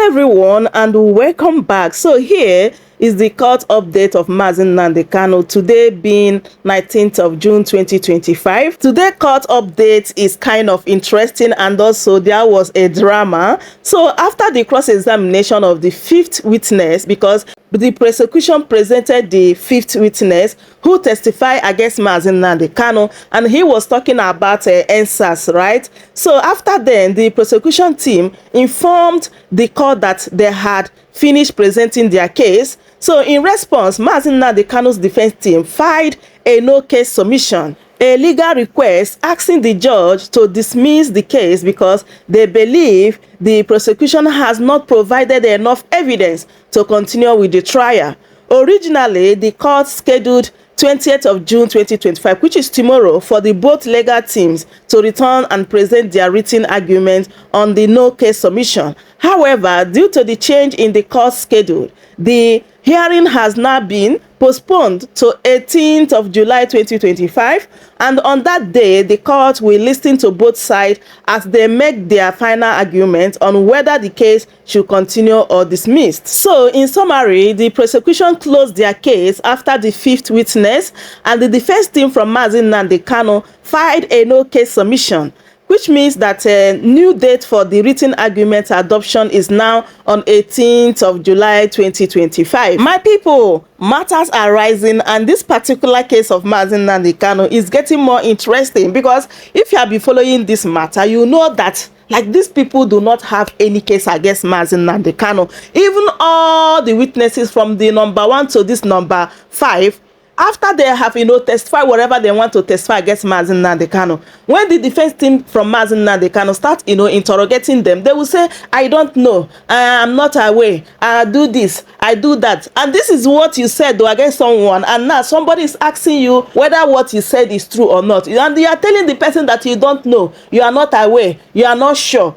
everyone, and welcome back. So here is the court update of Mazi Nnamdi Kanu, today being 19th of June 2025. Today court update is kind of interesting, and also there was a drama. So after the cross-examination of the fifth witness, because the prosecution presented the fifth witness who testified against Mazi Nnamdi Kanu, and he was talking about NSAS, right? So after then, the prosecution team informed the court that they had finished presenting their case. So in response, Mazi Nnamdi Kanu's defense team filed a no-case submission, a legal request asking the judge to dismiss the case because they believe the prosecution has not provided enough evidence to continue with the trial. Originally, the court scheduled 20th of June 2025, which is tomorrow, for the both legal teams to return and present their written arguments on the no-case submission. However, due to the change in the court schedule, the hearing has now been postponed to 18th of July 2025, and on that day, the court will listen to both sides as they make their final argument on whether the case should continue or dismissed. So, in summary, the prosecution closed their case after the fifth witness, and the defense team from Mazi Nnamdi Kanu filed a no-case submission, which means that a new date for the written argument adoption is now on 18th of July 2025. My people, matters are rising, and this particular case of Mazi Nnamdi Kanu is getting more interesting, because if you have been following this matter, you know that these people do not have any case against Mazi Nnamdi Kanu. Even all the witnesses from the number 1 to this number 5, after they have, testify whatever they want to testify against Mazi Nnamdi Kanu, when the defense team from Mazi Nnamdi Kanu start, interrogating them, they will say, I don't know, I'm not aware, I do this, I do that. And this is what you said though against someone, and now somebody is asking you whether what you said is true or not. And you are telling the person that you don't know, you are not aware, you are not sure.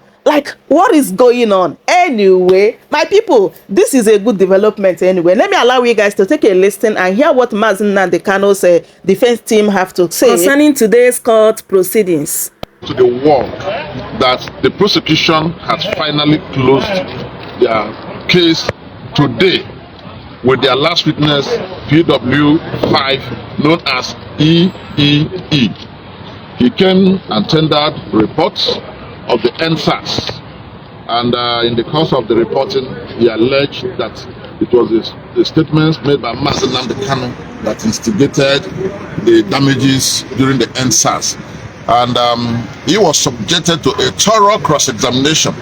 What is going on? Anyway, my people, this is a good development anyway. Let me allow you guys to take a listen and hear what Mazi Nnamdi Kanu's defense team have to say concerning today's court proceedings. To the work that the prosecution has finally closed their case today with their last witness, PW5, known as EEE. He came and tendered reports of the NSAS, and in the course of the reporting, he alleged that it was the statements made by Mazi Nnamdi Kanu that instigated the damages during the NSAS, and he was subjected to a thorough cross-examination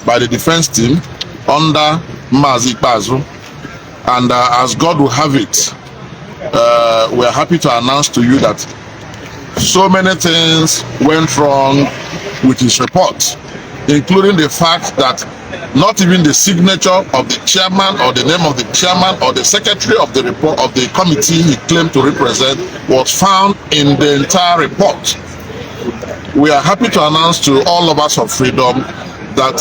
by the defense team under Mazi Bazu, and as God will have it, we are happy to announce to you that so many things went wrong with his report, including the fact that not even the signature of the chairman or the name of the chairman or the secretary of the report of the committee he claimed to represent was found in the entire report. We are happy to announce to all of us of freedom that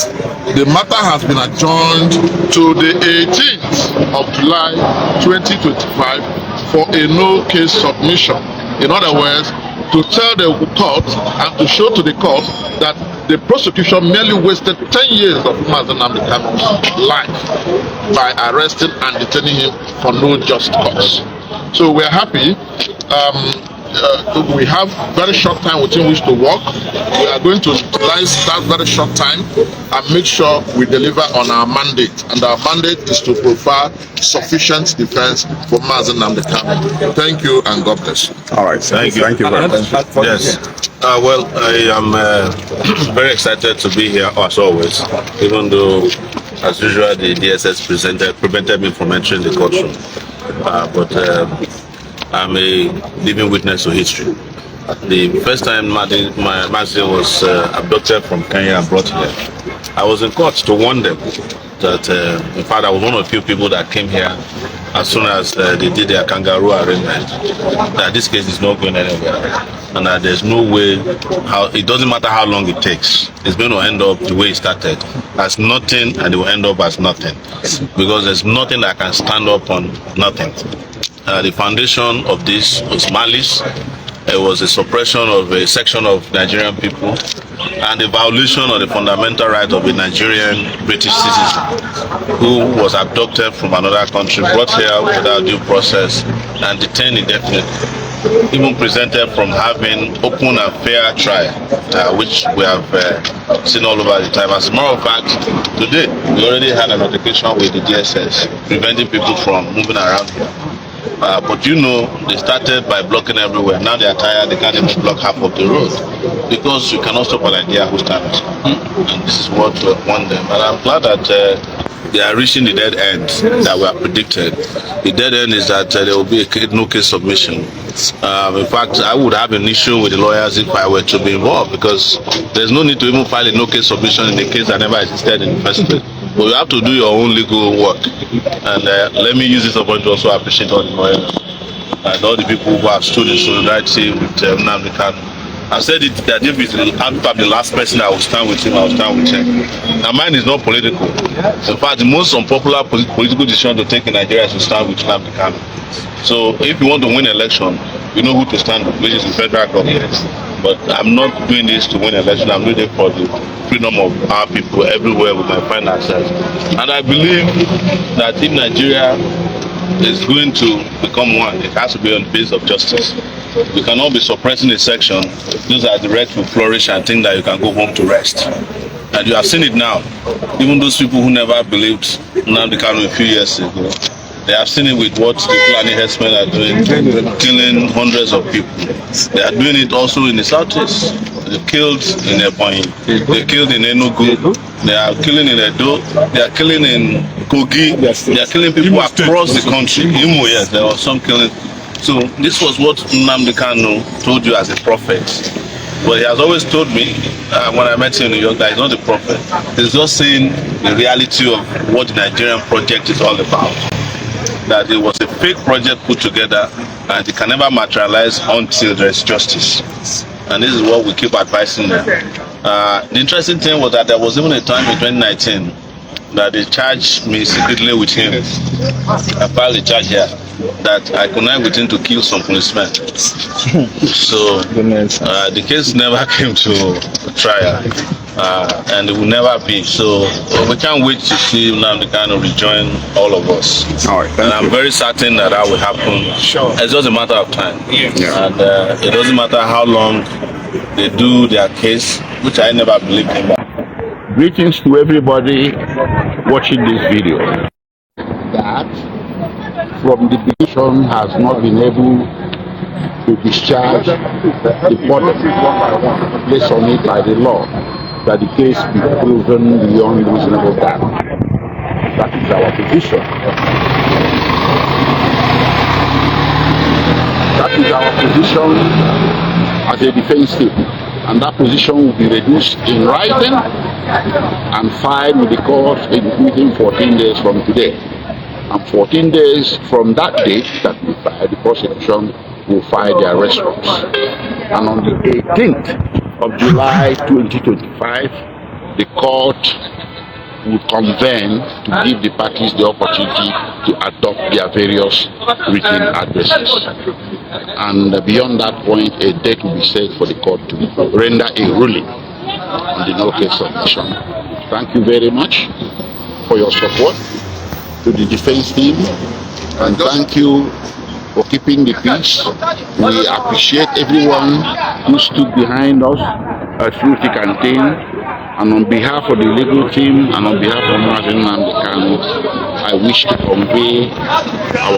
the matter has been adjourned to the 18th of July 2025 for a no-case submission. In other words, to tell the court and to show to the court that the prosecution merely wasted 10 years of Mazi Nnamdi Kanu's life by arresting and detaining him for no just cause. So we're happy. We have very short time within which to work. We are going to utilize that very short time and make sure we deliver on our mandate. And our mandate is to provide sufficient defense for Mazi Nnamdi Kanu. Thank you and God bless you. All right, thank you. Thank you very much. Yes. Well, I am very excited to be here as always, even though, as usual, the DSS prevented me from entering the courtroom. But I'm a living witness to history. The first time Mazi was abducted from Kenya and brought here, I was in court to warn them that, in fact, I was one of the few people that came here as soon as they did their kangaroo arrangement, that this case is not going anywhere, and that there's no way, it doesn't matter how long it takes, it's going to end up the way it started, as nothing, and it will end up as nothing, because there's nothing that can stand up on nothing. The foundation of this was malice, it was a suppression of a section of Nigerian people and a violation of the fundamental right of a Nigerian British citizen who was abducted from another country, brought here without due process and detained indefinitely. Even presented from having open and fair trial, which we have seen all over the time. As a matter of fact, today we already had a notification with the DSS preventing people from moving around here. But you know, they started by blocking everywhere. Now they are tired, they can't even block half of the road because you cannot stop an idea who stands. And this is what we want them. And I'm glad that they are reaching the dead end that were predicted. The dead end is that there will be a no case submission. In fact, I would have an issue with the lawyers if I were to be involved, because there's no need to even file a no case submission in a case that never existed in the first place. But you have to do your own legal work. And let me use this opportunity to also appreciate all the lawyers and all the people who have stood in solidarity with Nnamdi Kanu. I've said it that if it's the last person I will stand with him, I will stand with him. Now mine is not political. In fact, the most unpopular political decision to take in Nigeria is to stand with Nnamdi Kanu. So if you want to win an election, you know who to stand with, which is the federal government. But I'm not doing this to win an election, I'm doing it for the freedom of our people everywhere we might find ourselves. And I believe that if Nigeria is going to become one, it has to be on the basis of justice. We cannot be suppressing a section. Those are the right to flourish and think that you can go home to rest. And you have seen it now. Even those people who never believed Nnamdi Kanu a few years ago, they have seen it with what the Fulani herdsmen are doing, killing hundreds of people. They are doing it also in the southeast. They killed in Ebonyi, they killed in Enugu, they are killing in Edo, they are killing in Kogi, they are killing people across the country. Imo, yes, there was some killing. So this was what Nnamdi Kanu told you as a prophet. But he has always told me, when I met him in New York, that he's not a prophet. He's just saying the reality of what the Nigerian project is all about. That it was a fake project put together and it can never materialize until there is justice. And this is what we keep advising them. The interesting thing was that there was even a time in 2019 that they charged me secretly with him. I filed a charge here that I connived with him to kill some policemen. So the case never came to trial, and it will never be. So we can't wait to see Nnamdi Kanu rejoin all of us. All right, and I'm very certain that that will happen. Sure. It's just a matter of time. Yeah. And it doesn't matter how long they do their case, which I never believed in. Greetings to everybody watching this video. That from the beginning has not been able to discharge the burden placed on it by the law, that the case be proven beyond reasonable doubt. That is our position. That is our position as a defense team. And that position will be reduced in writing and filed with the court within 14 days from today. And 14 days from that date that we file, the prosecution will file their response. And on the 18th of July 2025, the court will convene to give the parties the opportunity to adopt their various written addresses. And beyond that point, a date will be set for the court to render a ruling on the no case submission. Thank you very much for your support to the defense team, and thank you for keeping the peace. We appreciate everyone who stood behind us through thick and thin. And on behalf of the legal team and on behalf of Mazi Nnamdi Kanu, I wish to convey our